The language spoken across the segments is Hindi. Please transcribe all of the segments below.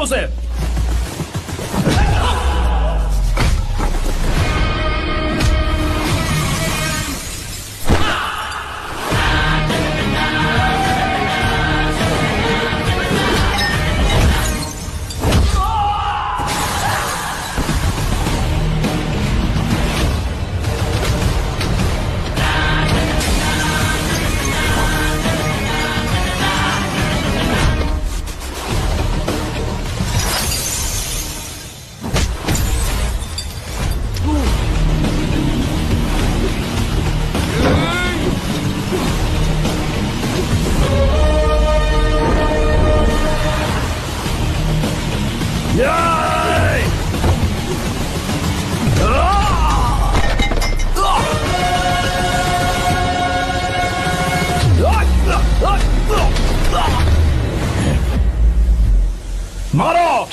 उसे। मारो।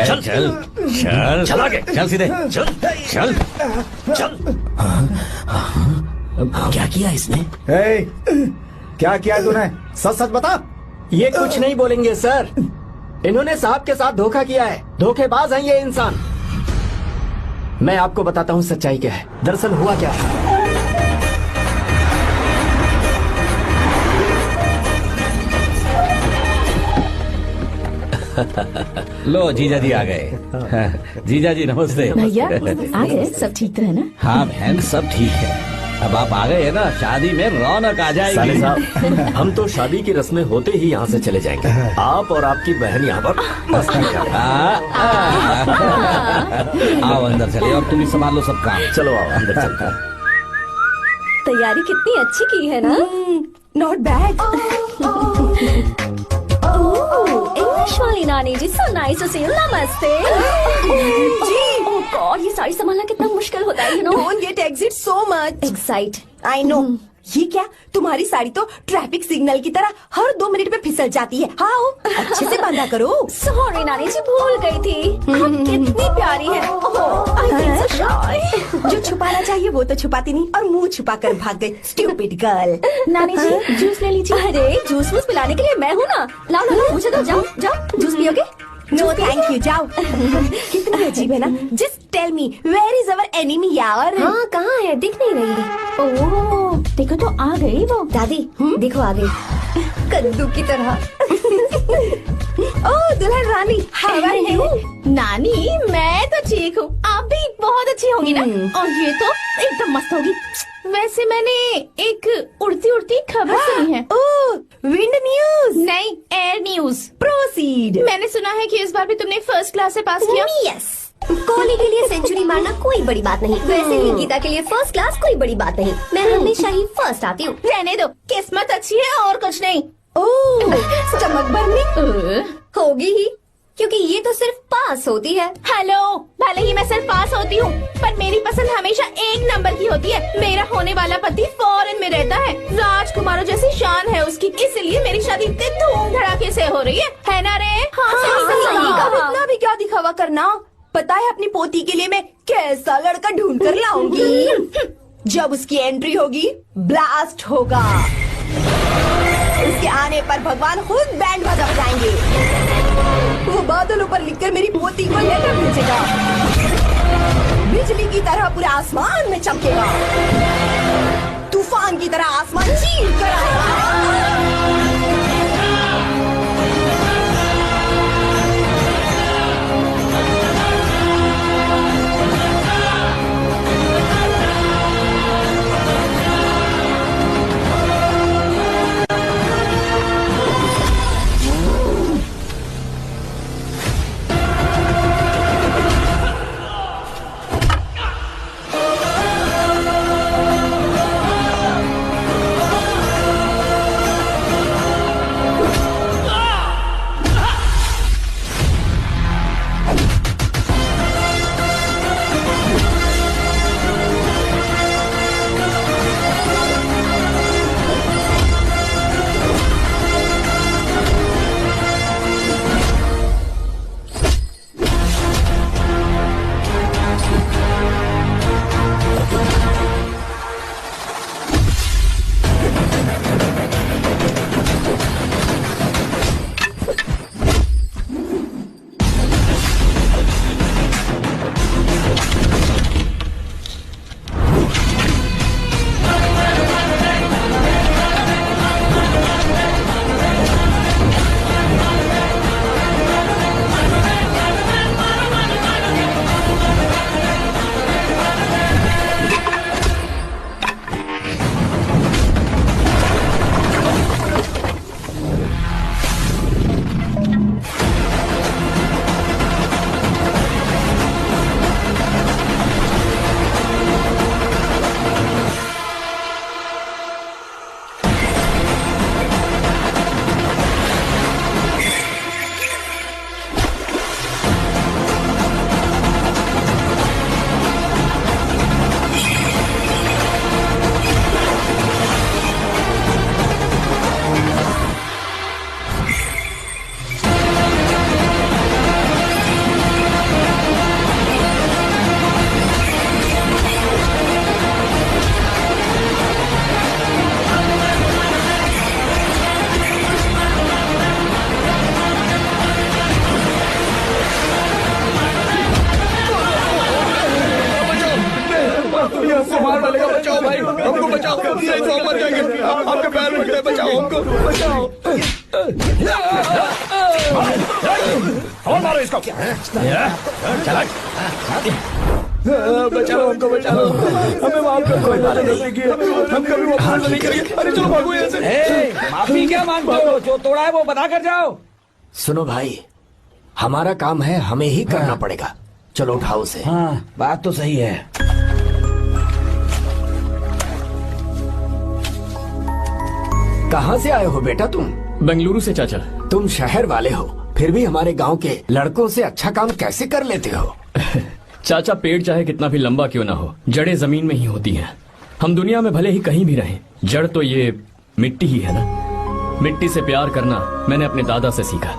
चल चल चल चल आगे, चल सीधे, चल चल चल। क्या किया इसने? क्या किया तूने? सच सच बता। ये कुछ नहीं बोलेंगे सर। इन्होंने साहब के साथ धोखा किया है। धोखेबाज हैं ये इंसान। मैं आपको बताता हूँ सच्चाई क्या है। दरअसल हुआ क्या है, लो जीजा जी आ गए। जीजा जी नमस्ते। भैया आ गए, सब ठीक तो है ना? हाँ बहन सब ठीक है। अब आप आ गए है ना, शादी में रौनक आ जाएगी। साले साहब हम तो शादी की रस्में होते ही यहाँ से चले जाएंगे। आप और आपकी बहन यहाँ पर मस्ती करें। आओ अंदर चलिए, और तुम ही संभाल लो सब काम। चलो आओ अंदर चलते हैं। तैयारी कितनी अच्छी की है ना? Not bad. इंग्लिश वाली नानी जी, so nice to see you. नमस्ते जी। ओह गॉड, ये साड़ी संभालना कितना मुश्किल होता है, you know. Don't get excited so much. Excite. I know. ये क्या, तुम्हारी साड़ी तो ट्रैफिक सिग्नल की तरह हर 2 मिनट में फिसल जाती है। हाँ, अच्छे से बांधा करो। सॉरी नानी जी, भूल गई थी। आप कितनी प्यारी है। आई फील सो शाय। जो छुपाना चाहिए वो तो छुपाती नहीं और मुंह छुपा कर भाग गई। Stupid girl. नानी जी जूस ले लीजिए। अरे जूस वूस पिलाने के लिए मैं हूँ ना। लाओ लाओ, मुझे तो जाओ जाओ, जूस पियोगे? नो थैंक यू, जाओ। कितनी अजीब है ना। Just tell me where is our enemy यार। हाँ कहाँ है, दिख नहीं रही। ओह देखो तो आ गई वो। दादी देखो आ गई, कद्दू की तरह। ओह दुल्हन रानी, हाउ आर यू? नानी मैं तो ठीक हूँ, आप भी बहुत अच्छी होंगी ना। और ये तो एकदम मस्त होगी। वैसे मैंने एक उड़ती उड़ती खबर सुनी है। ओह विंड न्यूज। नहीं, एयर न्यूज। प्रोसीड। मैंने सुना है कि इस बार भी तुमने फर्स्ट क्लास से पास किया। यस। कोहली के लिए सेंचुरी मारना कोई बड़ी बात नहीं, वैसे ही गीता के लिए फर्स्ट क्लास कोई बड़ी बात नहीं। मैं हमेशा ही फर्स्ट आती हूँ। रहने दो, किस्मत अच्छी है और कुछ नहीं। ओह स्टमक बर्निंग होगी ही, क्योंकि ये तो सिर्फ पास होती है। हेलो, भले ही मैं सिर्फ पास होती हूँ, पर मेरी पसंद हमेशा 1 नंबर की होती है। मेरा होने वाला पति फॉरेन में रहता है, राजकुमारों जैसी शान है उसकी, इसलिए मेरी शादी इतने धूम धड़ाके से हो रही है ना रे? हाँ, सही कहा। इतना भी क्या दिखावा करना। पता है अपनी पोती के लिए मैं कैसा लड़का ढूंढ कर लाऊंगी। जब उसकी एंट्री होगी ब्लास्ट होगा। उसके आने पर भगवान खुद बैंड बजा जाएंगे। वो बादलों पर लिखकर मेरी पोती को लेकर भेजेगा। बिजली की तरह पूरे आसमान में चमकेगा। तूफान की तरह आसमान चीर कर आएगा। हमको मार डालेगा, बचाओ भाई, हमको बचाओ, नहीं तो हम मर जाएंगे, आपके पैर पड़ गए, बचाओ हमको, बचाओ। और मारो इसको। चला बचाओ हमको, बचाओ, हमें माफ कर दो, गलती की है, हम कभी वापस नहीं करेंगे। अरे चलो भागो यहाँ से। माफी क्या मांगते हो? जो तोड़ा है वो बता कर जाओ। सुनो भाई, हमारा काम है, हमें ही करना पड़ेगा। चलो उठाओ उसे। हाँ, बात तो सही है। कहाँ से आए हो बेटा तुम? बेंगलुरु से चाचा। तुम शहर वाले हो, फिर भी हमारे गांव के लड़कों से अच्छा काम कैसे कर लेते हो? चाचा, पेड़ चाहे कितना भी लंबा क्यों ना हो, जड़ें जमीन में ही होती हैं। हम दुनिया में भले ही कहीं भी रहें, जड़ तो ये मिट्टी ही है ना। मिट्टी से प्यार करना मैंने अपने दादा से सीखा,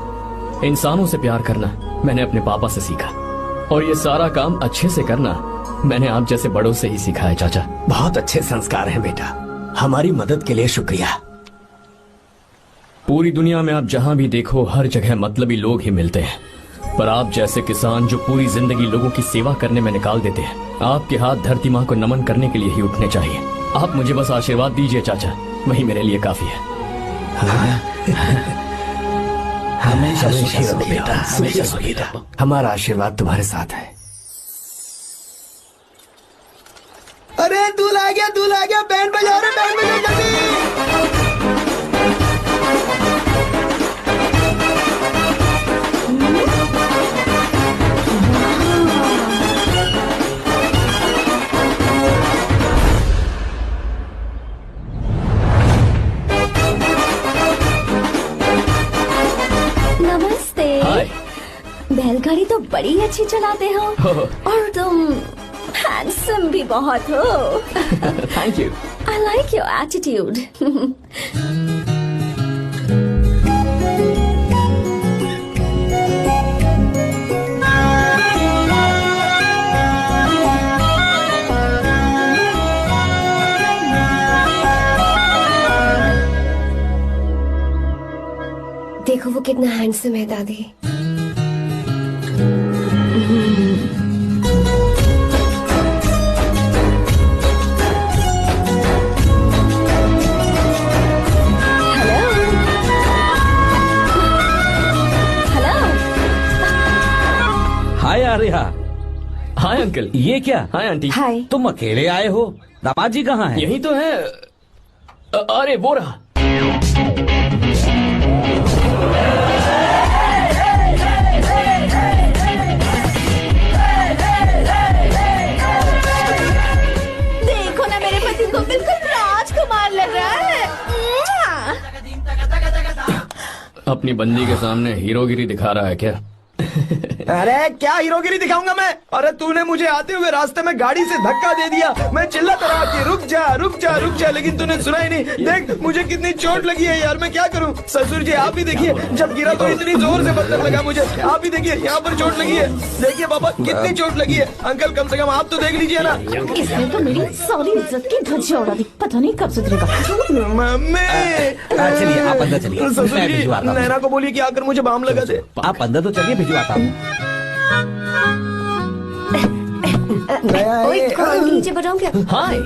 इंसानों से प्यार करना मैंने अपने पापा से सीखा, और ये सारा काम अच्छे से करना मैंने आप जैसे बड़ों से ही सीखा है चाचा। बहुत अच्छे संस्कार हैं बेटा, हमारी मदद के लिए शुक्रिया। पूरी दुनिया में आप जहाँ भी देखो, हर जगह मतलबी लोग ही मिलते हैं, पर आप जैसे किसान जो पूरी जिंदगी लोगों की सेवा करने में निकाल देते हैं, आपके हाथ धरती माँ को नमन करने के लिए ही उठने चाहिए। आप मुझे बस आशीर्वाद दीजिए चाचा, वही मेरे लिए काफी है। हमेशा सुखी रहो बेटा, हमेशा सुखी रहो। हमारा आशीर्वाद तुम्हारे साथ है। अरे दूल्हा आ गया, बैंड बजाओ रे, बैंड बजाओ जल्दी। नमस्ते। हाय। बैलगाड़ी तो बड़ी अच्छी चलाते हो, और तुम हैंडसम भी बहुत हो। Thank you. I like your attitude. देखो वो कितना हैंडसम है दादी। हाय आर्या। Hi uncle. ये क्या? Hi aunty. हाय। तुम अकेले आए हो? दामाद जी कहाँ हैं? यही तो है। अरे वो रहा। देखो ना, मेरे पति को बिल्कुल राजकुमार लग रहा है। अपनी बंदी के सामने हीरोगिरी दिखा रहा है क्या? अरे क्या हीरोगिरी दिखाऊंगा मैं? अरे तूने मुझे आते हुए रास्ते में गाड़ी से धक्का दे दिया, मैं चिल्लाता रहा कि रुक जा रुक जा रुक जा, लेकिन तूने सुना ही नहीं। देख मुझे कितनी चोट लगी है यार, मैं क्या करूं? ससुर जी आप भी देखिए, जब गिरा तो इतनी जोर से पत्थर लगा मुझे। आप भी देखिए, यहाँ पर चोट लगी है। देखिए पापा कितनी चोट लगी है। अंकल कम से कम आप तो देख लीजिए ना। इसने तो मेरी सारी इज्जत की धज्जियां उड़ा दी, पता नहीं कब सुधरेगा। मम्मी चलिए आप अंदर चलिए, ससुर मैं जी भिजवाता हूँ। नैना को बोलिए कि आकर मुझे बाम लगा दे। आप अंदर तो चलिए, भिजवाता हूँ। ओए, नीचे बताऊं क्या? हाय,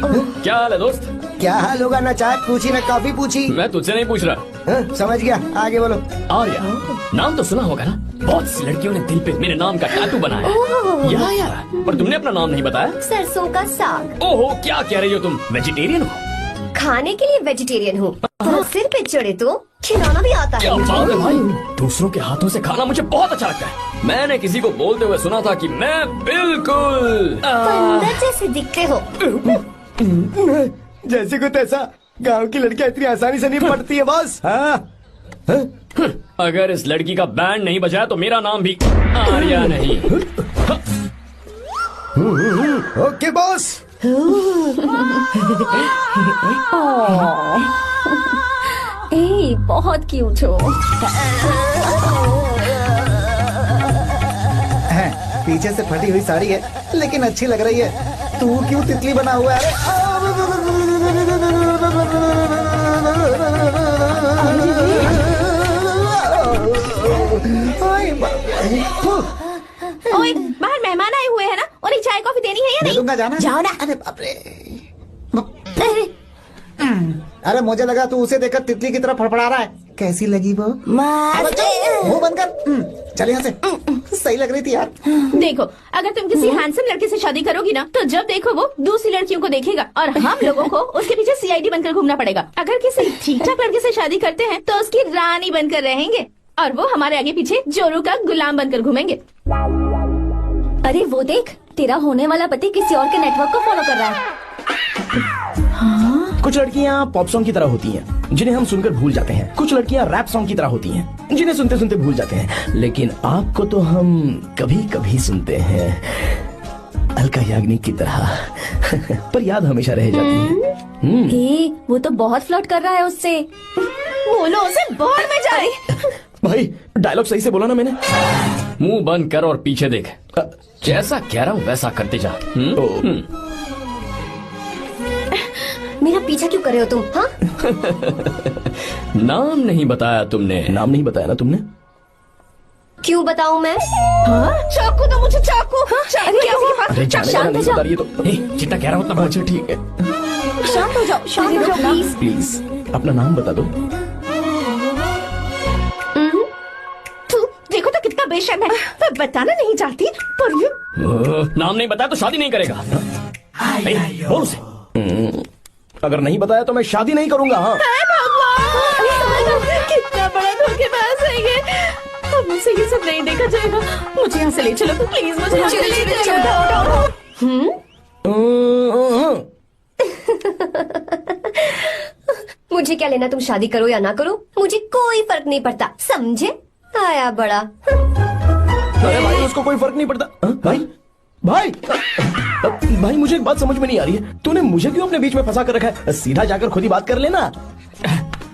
क्या हाल है दोस्त? क्या हाल होगा? ना चाय पूछी ना कॉफी पूछी। मैं तुझसे नहीं पूछ रहा। समझ गया, आगे बोलो। आर्या, नाम तो सुना होगा ना? बहुत सी लड़कियों ने दिल पे मेरे नाम का टैटू बनाया है। यार, पर तुमने अपना नाम नहीं बताया। सरसों का साग। ओहो, क्या कह रही हो तुम? वेजिटेरियन हो? खाने के लिए वेजिटेरियन हूँ, पर सिर पे चढ़े तो खिलाना भी आता क्या है। बात है भाई, दूसरों के हाथों से खाना मुझे बहुत अच्छा लगता है। मैंने किसी को बोलते हुए सुना था कि मैं बिल्कुल बंदर जैसे दिखते हो। जैसे को तैसा, गांव की लड़कियां इतनी आसानी से नहीं पढ़ती है बॉस। अगर इस लड़की का बैंड नहीं बजाया तो मेरा नाम भी आर्या नहीं। Okay boss. ए, बहुत क्यूट हो। पीछे से फटी हुई साड़ी है, लेकिन अच्छी लग रही है। तू क्यों तितली बना हुआ है? ओए, बाहर मेहमान आए हुए हैं ना, उन्हें चाय चाय कॉफी देनी है या दे नहीं? दूंगा, जाना। जाओ ना। अरे बाप रे। अरे मुझे लगा तू उसे देखकर तितली की तरह फड़फड़ा रहा है। कैसी लगी वो? मस्त। मुंह बंद कर। चल यहाँ से। सही लग रही थी यार। देखो, अगर तुम किसी हैंडसम लड़के से शादी करोगी ना, तो जब देखो वो दूसरी लड़कियों को देखेगा और हम लोगों को उसके पीछे सीआईडी बनकर घूमना पड़ेगा। अगर किसी ठीक ठाक लड़के से शादी करते हैं तो उसकी रानी बनकर रहेंगे और वो हमारे आगे पीछे जोरू का गुलाम बनकर घूमेंगे। अरे वो देख, तेरा होने वाला पति किसी और के नेटवर्क को फॉलो कर रहा है। कुछ लड़कियां पॉप सॉन्ग की तरह होती हैं, जिन्हें हम सुनकर भूल जाते हैं। कुछ लड़कियां रैप सॉन्ग की तरह होती हैं, जिन्हें सुनते सुनते भूल जाते हैं। लेकिन आपको तो हम कभी कभी सुनते हैं, अलका याग्निक की तरह। पर याद हमेशा रह जाती है। हे, वो तो बहुत फ्लर्ट कर रहा है उससे। बोलो उसे बाहर में जाए। भाई डायलॉग सही से बोला ना मैंने? मुंह बंद कर और पीछे देख। जैसा कह रहा हूँ वैसा करते जा। मेरा पीछा क्यों कर रहे हो तुम? हाँ, नाम नहीं बताया तुमने। नाम नहीं बताया ना तुमने? क्यों बताऊं मैं? चाकू दो मुझे, चाकू। अरे क्या हुआ? अरे जाने वाला नहीं बता रही है तो। जितना कह रहा हूँ उतना अच्छा ठीक है, शांत हो जाओ, शांत हो जाओ प्लीज। प्लीज अपना नाम बता दो। तू देखो तो कितना बेशर्म है। मैं बताना नहीं चाहती पर ये नाम नहीं बताया तो शादी नहीं करेगा। बोल उसे। अगर नहीं बताया तो मैं शादी नहीं करूंगा। हाँ कितना बड़ा धोखेबाज है ये। अब मुझसे ये सब नहीं देखा जाएगा। मुझे यहाँ से ले चलो प्लीज, मुझे यहाँ से ले चलो। मुझे क्या लेना तुम शादी करो या ना करो, मुझे कोई फर्क नहीं पड़ता, समझे? आया बड़ा। अरे भाई उसको कोई फर्क नहीं पड़ता। भाई भाई भाई मुझे एक बात समझ में नहीं आ रही है, तूने मुझे क्यों अपने बीच में फंसा कर रखा है? सीधा जाकर खुद ही बात कर लेना।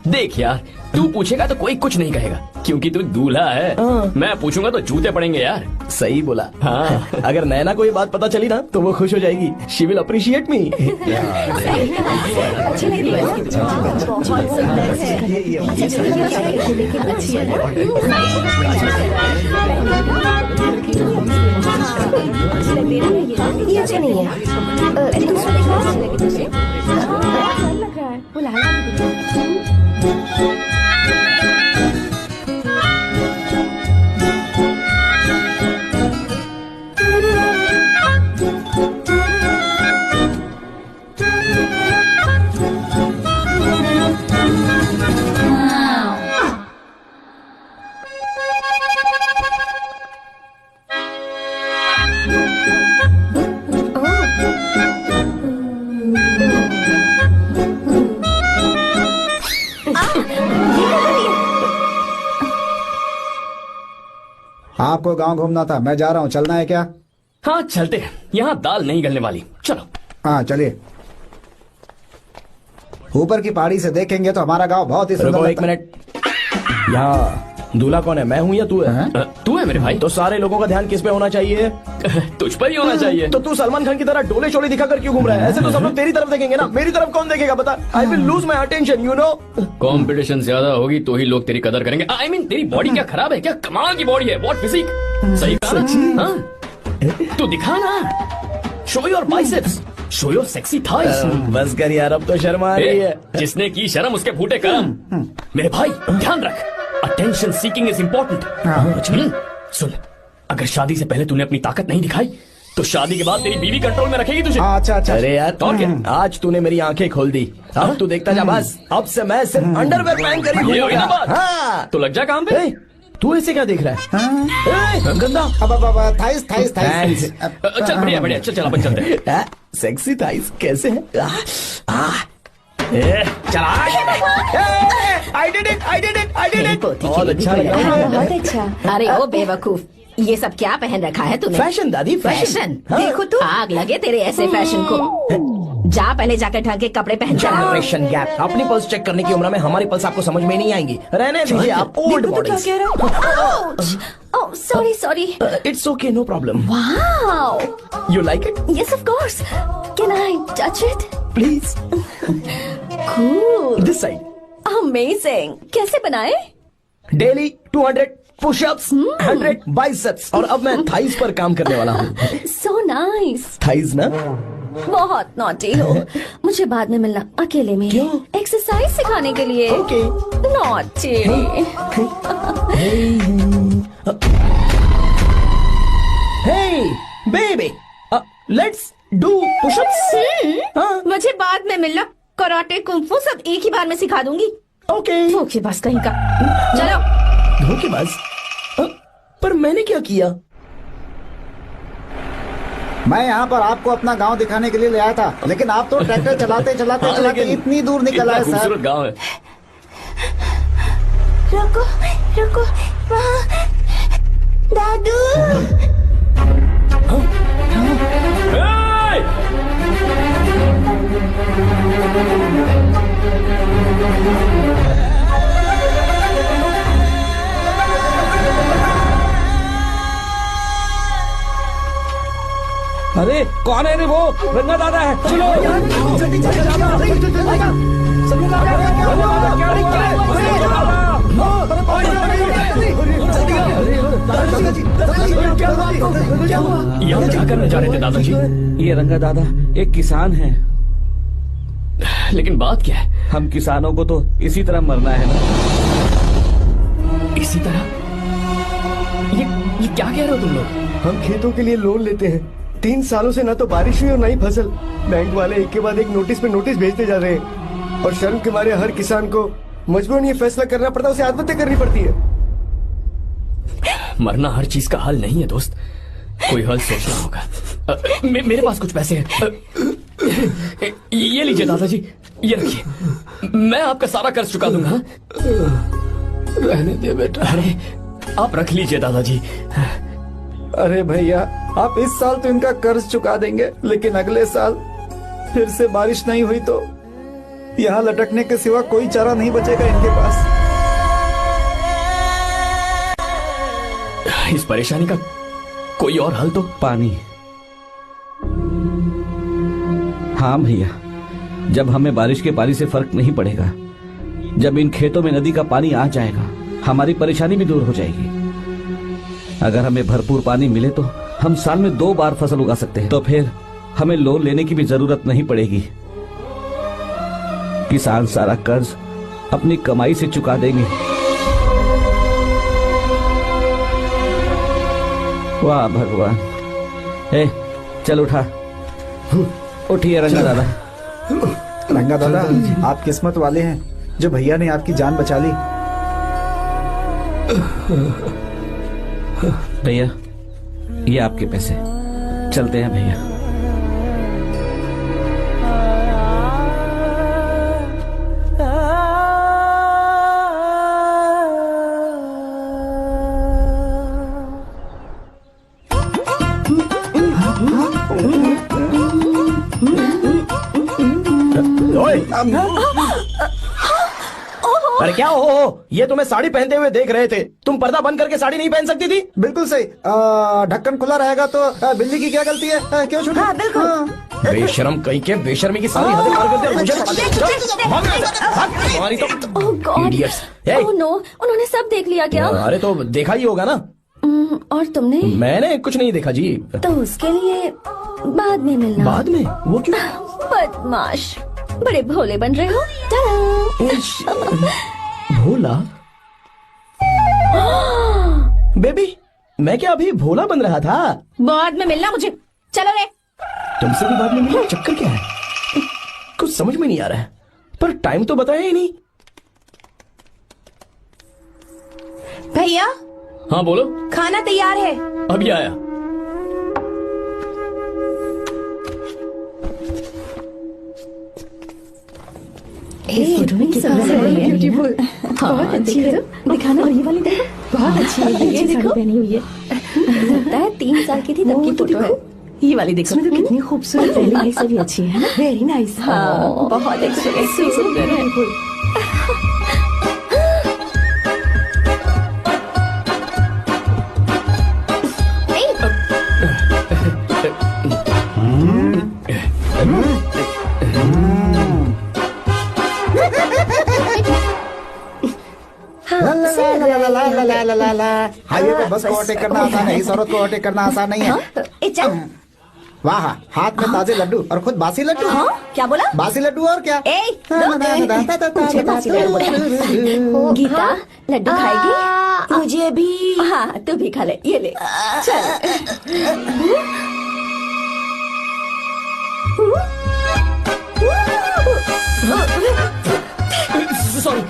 देख यार, तू पूछेगा तो कोई कुछ नहीं कहेगा क्योंकि तू दूल्हा है। मैं पूछूंगा तो जूते पड़ेंगे यार। सही बोला। हाँ। अगर नैना को ये बात पता चली ना तो वो खुश हो जाएगी। शी विल अप्रिशिएट मी। ये अच्छा नहीं है। दूसरा लग रहा है वो लाल। आपको गांव घूमना था, मैं जा रहा हूँ, चलना है क्या? हाँ चलते हैं, यहाँ दाल नहीं गलने वाली। चलो। हाँ चलिए। ऊपर की पहाड़ी से देखेंगे तो हमारा गांव बहुत ही सुंदर रुको एक लगता है। मिनट। यहाँ दूल्हा कौन है, मैं हूँ या तू है? तू है मेरे भाई। तो सारे लोगों का ध्यान किस पे होना चाहिए? तुझ पर ही होना चाहिए। तो तू सलमान खान की तरह डोले शोले दिखाकर क्यों घूम रहा है? ऐसे तो सब लोग तेरी तरफ देखेंगे ना, मेरी तरफ कौन देखेगा बता? I will lose my attention, you know. Competition ज्यादा होगी तो ही लोग तेरी कदर करेंगे। आई मीन तेरी बॉडी क्या खराब है क्या? कमाल की बॉडी है, व्हाट फिजिक। सही कहा ना? हाँ? तू दिखा ना, show your biceps, show your sexy thighs. बस कर यार, अब तो शर्मा आ रही है। जिसने की शर्म उसके फूटे कर्म। मेरे भाई ध्यान रख, अटेंशन सीकिंग इज इम्पोर्टेंट। सुन, अगर शादी से पहले तूने अपनी ताकत नहीं दिखाई तो शादी के बाद तेरी बीवी कंट्रोल में रखेगी तुझे। अच्छा अच्छा। अरे यार और क्या? आज तूने मेरी आंखें खोल दी। अब तू देखता जा बस, अब से मैं सिर्फ अंडरवेयर पहन कर ही ये हुई ना घूमूंगा। बात? हाँ। तो लग जा काम पे। ए, तू ऐसे क्या देख रहा है? ए, गंदा। अब थाइस थाइस थाइस। चल बढ़िया बढ़िया, चल चल अपन चलते हैं। सेक्सी थाइस कैसे है? चला। I did it, I did it, I did it. बहुत अच्छा लगा। बहुत अच्छा। अरे ओ बेवकूफ, ये सब क्या पहन रखा है तूने? फैशन दादी, फैशन। देखो तो। आग लगे तेरे ऐसे फैशन को। जा पहले जाकर ढंग के कपड़े पहन कर आ। Generation gap. अपनी पल्स चेक करने की उम्र में हमारी पल्स आपको समझ में नहीं आएंगी। रहने दीजिए, आप ओल्ड देखो तो क्या मॉडल्स। कह रहा हूँ। Oh sorry sorry. It's okay, no problem. Wow. You like it? Yes of course. Can I touch it? Please. Cool. This side. Amazing. कैसे बनाए? डेली 200 पुशअप्स, 100 बाइसेप्स, और अब मैं थाइस पर काम करने वाला हूँ। So nice. थाइस ना? बहुत नॉटी हो। मुझे बाद में मिलना अकेले में। क्यों? एक्सरसाइज सिखाने के लिए। Okay. Naughty. Hey, baby, let's do push-ups. हाँ, मुझे बाद में मिलना। कराटे कुंफू सब एक ही बार में सिखा दूंगी। ओके। धोखेबाज कहीं का। चलो। धोखेबाज? पर मैंने क्या किया? मैं यहाँ पर आपको अपना गांव दिखाने के लिए ले आया था, लेकिन आप तो ट्रैक्टर चलाते चलाते चलाते इतनी दूर निकल आए सर। खूबसूरत गांव है। रुको रुको, वहाँ दादू। अरे कौन है रे वो? रंगा दादा है। चलो यहाँ क्या करने जा रहे थे दादाजी? ये रंगा दादा एक किसान है। लेकिन बात क्या है? हम किसानों को तो इसी तरह मरना है ना। इसी तरह? ये क्या कह रहे हो तुम लोग? हम खेतों के लिए लोन लेते हैं। 3 सालों से ना तो बारिश हुई और ना ही फसल। बैंक वाले एक के बाद एक नोटिस पे नोटिस भेजते जा रहे हैं और शर्म के मारे हर किसान को मजबूरन ये फैसला करना पड़ता है, उसे आत्महत्या करनी पड़ती है। मरना हर चीज का हल नहीं है दोस्त, कोई हल सोचना होगा। मेरे पास कुछ पैसे हैं। ये लीजिए दादाजी, ये रखिए, मैं आपका सारा कर्ज चुका दूंगा। रहने दे बेटा। अरे आप रख लीजिए दादाजी। अरे भैया, आप इस साल तो इनका कर्ज चुका देंगे, लेकिन अगले साल फिर से बारिश नहीं हुई तो यहाँ लटकने के सिवा कोई चारा नहीं बचेगा इनके पास। इस परेशानी का कोई और हल तो? पानी। हाँ भैया, जब हमें बारिश के पानी से फर्क नहीं पड़ेगा, जब इन खेतों में नदी का पानी आ जाएगा, हमारी परेशानी भी दूर हो जाएगी। अगर हमें भरपूर पानी मिले तो हम साल में 2 बार फसल उगा सकते हैं। तो फिर हमें लोन लेने की भी जरूरत नहीं पड़ेगी। किसान सारा कर्ज अपनी कमाई से चुका देंगे। वाह भगवान। ए, चल उठा। उठिए रंगा दादा। रंगा दादा, आप किस्मत वाले हैं जो भैया ने आपकी जान बचा ली। भैया, ये आपके पैसे। चलते हैं भैया। अरे क्या हो? ये तुम्हें साड़ी पहनते हुए देख रहे थे। तुम पर्दा बंद करके साड़ी नहीं पहन सकती थी? बिल्कुल सही। ढक्कन खुला रहेगा तो बिल्ली की क्या गलती है? क्यों छोटा? हाँ, बिल्कुल। बेशरम कहीं के, बेशर्मी की सारी हदें पार करते हैं। मुझे तुम्हारी तो ओह गॉड। Idiots। ओह नो, उन्होंने सब देख लिया क्या? अरे तो देखा ही होगा ना। और तुमने? मैंने कुछ नहीं देखा जी। तो उसके लिए बाद में मिलना। बाद में? वो क्यों? बदमाश, बड़े भोले बन रहे हो। टाटा। भोला? बेबी, मैं क्या अभी भोला बन रहा था? बाद में मिलना मुझे। चलो रे। तुमसे भी बाद में मिलना? चक्कर क्या है? कुछ समझ में नहीं आ रहा है। पर टाइम तो बताया ही नहीं। भैया, हाँ बोलो। खाना तैयार है। अभी आया। ब्यूटीफुल। बहुत अच्छी है। दिखाना। और ये वाली देखो, बहुत अच्छी है। ये देखो, पहनी हुई है। लगता है 3 साल की थी तब की फोटो है। ये वाली देखो, इसमें तो कितनी खूबसूरत है। पहली से भी अच्छी है ना? Very nice. हाँ, बहुत अच्छी है। हाईवे पे बस को ओवरटेक करना आसान है, इस औरत को ओवरटेक करना आसान नहीं है। ए चल। वाह, हाथ में ताजे लड्डू और खुद बासी लड्डू। हाँ क्या बोला? बासी लड्डू और क्या? मुझे बासी लड्डू बोला। गीता लड्डू खाएगी? मुझे भी। हाँ तू भी खा ले, ये ले सॉरी सॉरी।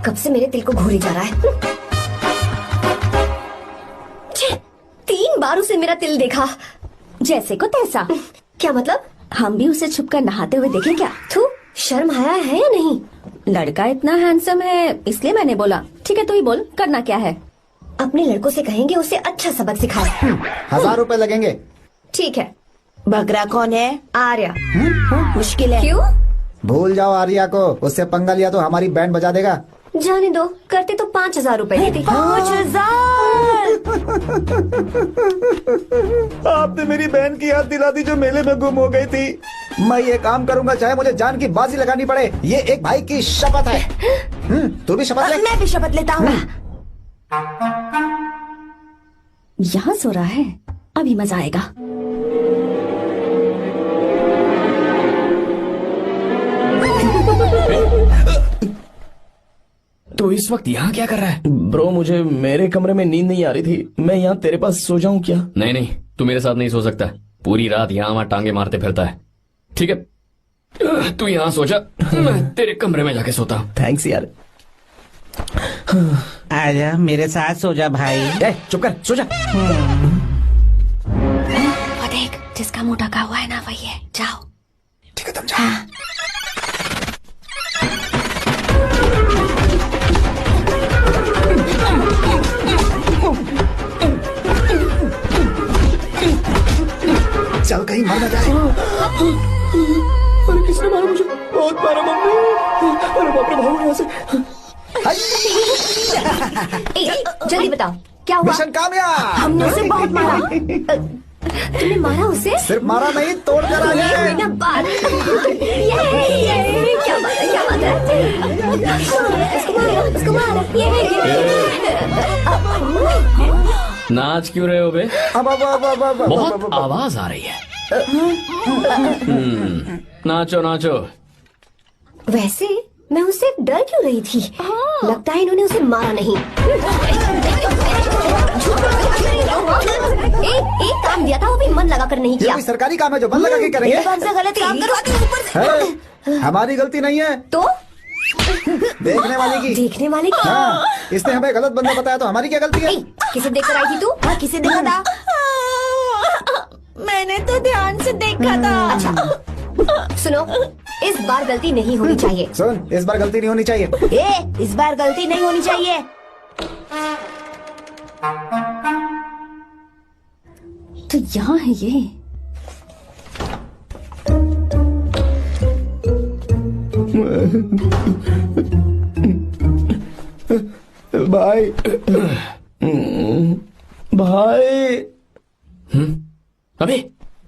कब से मेरे दिल को घूरी जा रहा है। 3 बार उसे मेरा तिल देखा, जैसे को तैसा। क्या मतलब? हम भी उसे छुपकर नहाते हुए देखें क्या? थू, शर्म आया है या नहीं? लड़का इतना हैंडसम है इसलिए मैंने बोला। ठीक है तू ही बोल, करना क्या है? अपने लड़कों से कहेंगे उसे अच्छा सबक सिखाए। 1000 रुपए लगेंगे। ठीक है। बगरा कौन है? आर्या। मुश्किल है। क्यों? भूल जाओ आर्या को, उससे पंगा लिया तो हमारी बैंड बजा देगा। जाने दो, करते तो 5000 रुपए देते। 5000। आपने मेरी बहन की याद दिला दी जो मेले में गुम हो गई थी। मैं ये काम करूंगा चाहे मुझे जान की बाजी लगानी पड़े। ये एक भाई की शपथ है। तू भी शपथ ले। मैं भी शपथ लेता हूँ। यहाँ सो रहा है, अभी मजा आएगा। तो इस वक्त यहाँ क्या कर रहा है? ब्रो मुझे मेरे कमरे में नींद नहीं आ रही थी, मैं यहाँ तेरे पास सो जाऊं क्या? नहीं नहीं, तू मेरे साथ नहीं सो सकता। पूरी रात यहाँ वहाँ टांगे मारते फिरता है। ठीक है तू यहाँ सो जा, मैं तेरे कमरे में जाके सोता हूँ। थैंक्स यार। आजा मेरे साथ सो जा भाई। चुप कर, सो जा। वो देख, जिसका मुंह ढका हुआ है ना वही है। जाओ। ठीक है तुम जाओ। चल कहीं मर न जाए। अरे किसने मारा मुझे? बहुत मारा मम्मी। अरे बाप रे, भागो यहाँ से। जल्दी बताओ क्या हुआ? मिशन कामयाब। हमने उसे बहुत मारा। तुमने मारा उसे? सिर्फ मारा नहीं, तोड़ कर आ ये गए। हुई ना बात। ये क्या बात है? क्या बात है? उसको मारा। नाच क्यों रहे हो बे? बहुत आवाज आ रही है। नाचो नाचो। वैसे मैं उससे डर क्यों रही थी? लगता है इन्होंने उसे मारा नहीं। एक काम दिया था वो भी मन लगा कर नहीं ये किया। कोई सरकारी काम है जो मन लगा के करेंगे? एक बार से गलत काम करवाते हैं ऊपर से। है, हमारी गलती नहीं है, तो देखने वाले की। देखने वाले की। हाँ, इसने हमें गलत बंदा बताया तो हमारी क्या गलती है? किसे देख कर आई थी तू? हाँ, किसे देखा था? मैंने तो ध्यान से देखा था। अच्छा सुनो, इस बार गलती नहीं होनी चाहिए। सुन, इस बार गलती नहीं होनी चाहिए। इस बार गलती नहीं होनी चाहिए। तो यहाँ है ये। भाई भाई। अबे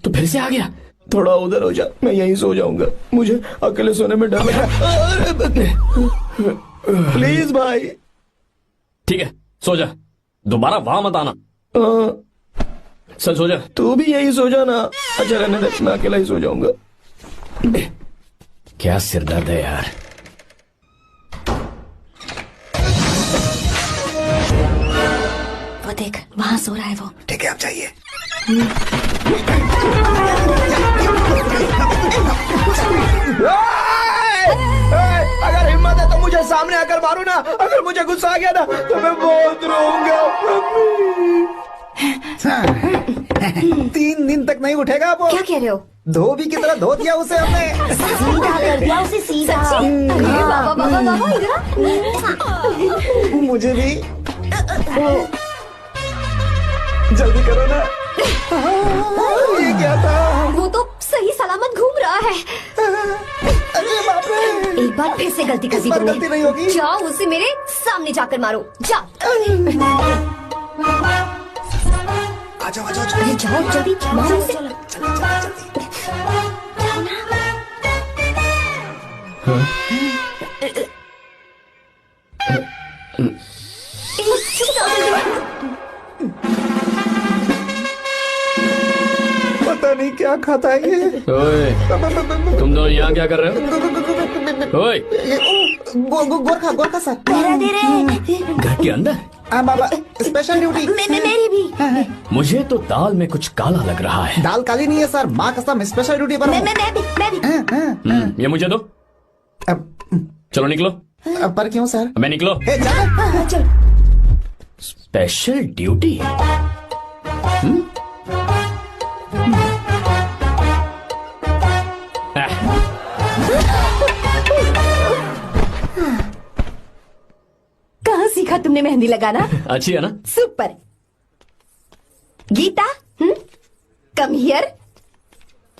तू फिर से आ गया? थोड़ा उधर हो जा, मैं यहीं सो जाऊंगा। मुझे अकेले सोने में डर लग रहा है। प्लीज भाई। ठीक है सो जा, दोबारा वहां मत आना। चल सो जा। तू भी यही सो जा ना। अच्छा रहने दे, मैं अकेला ही सो जाऊंगा। क्या सिरदर्द है यार। वो देख, वहाँ सो रहा है वो। ठीक है, आप जाइए। अगर हिम्मत है तो मुझे सामने आकर मारो ना। अगर मुझे गुस्सा आ गया ना तो मैं बहुत रोऊंगा। 3 दिन तक नहीं उठेगा वो। क्या कह रहे हो? धोबी की तरह धो दिया उसे हमने। सीधा कर दिया उसे सीधा। अरे बाबा बाबा बाबा इधर आ। मुझे भी जल्दी करो ना। ये क्या था? वो तो सही सलामत घूम रहा है। अरे बाप रे, एक बार फिर से गलती कर इस दी बार तुमने। गलती नहीं होगी। जाओ उसे मेरे सामने जाकर मारो, जाओ। आ जाओ आ जाओ। अरे जाओ जल्दी मारो उसे। पता नहीं क्या खाता है ये। ओए, तुम दोनों यहाँ क्या कर रहे हो? ओए, गोरखा गोरखा सर। पहरा दे रहे। घर के अंदर? हाँ बाबा, स्पेशल ड्यूटी। मेरी भी। मुझे तो दाल में कुछ काला लग रहा है। दाल काली नहीं है सर, माँ कसम स्पेशल ड्यूटी पर हूँ। मैं भी। ये मुझे दो। चलो निकलो। पर क्यों सर? मैं निकलो। ए, चलो। चल। Special duty? कहाँ सीखा तुमने मेहंदी लगाना? अच्छी है ना? सुपर। Geeta, come here.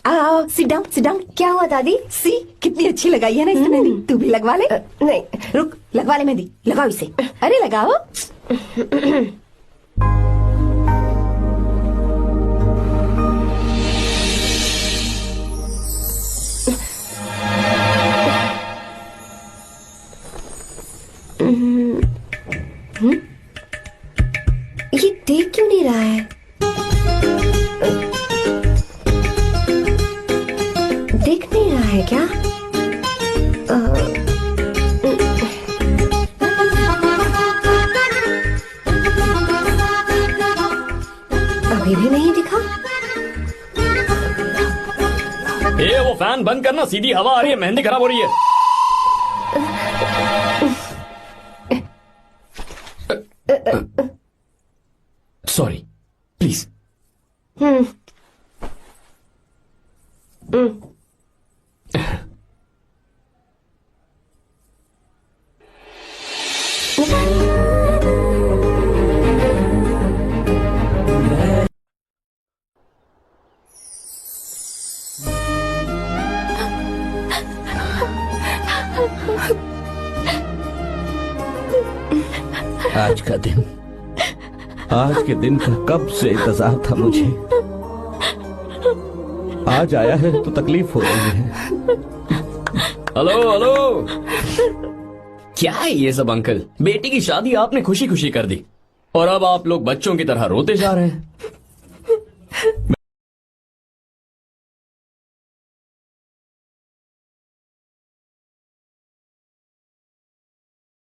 आओ, सिट डाउन, सिट डाउन। क्या हुआ दादी? सी कितनी अच्छी लगाई है ना इसने मेहंदी। तू भी लगवा ले। नहीं, रुक, लगवा ले मेहंदी। लगाओ इसे। अरे लगाओ। ये देख क्यों नहीं रहा है? देख नहीं रहा है क्या? अभी भी नहीं दिखा। ए, वो फैन बंद करना, सीधी हवा आ रही है, मेहंदी खराब हो रही है। Sorry, please. आज का दिन, आज के दिन का कब से इंतजार था मुझे। आज आया है तो तकलीफ हो रही है। हेलो हेलो, क्या है ये सब अंकल? बेटी की शादी आपने खुशी खुशी कर दी और अब आप लोग बच्चों की तरह रोते जा रहे हैं।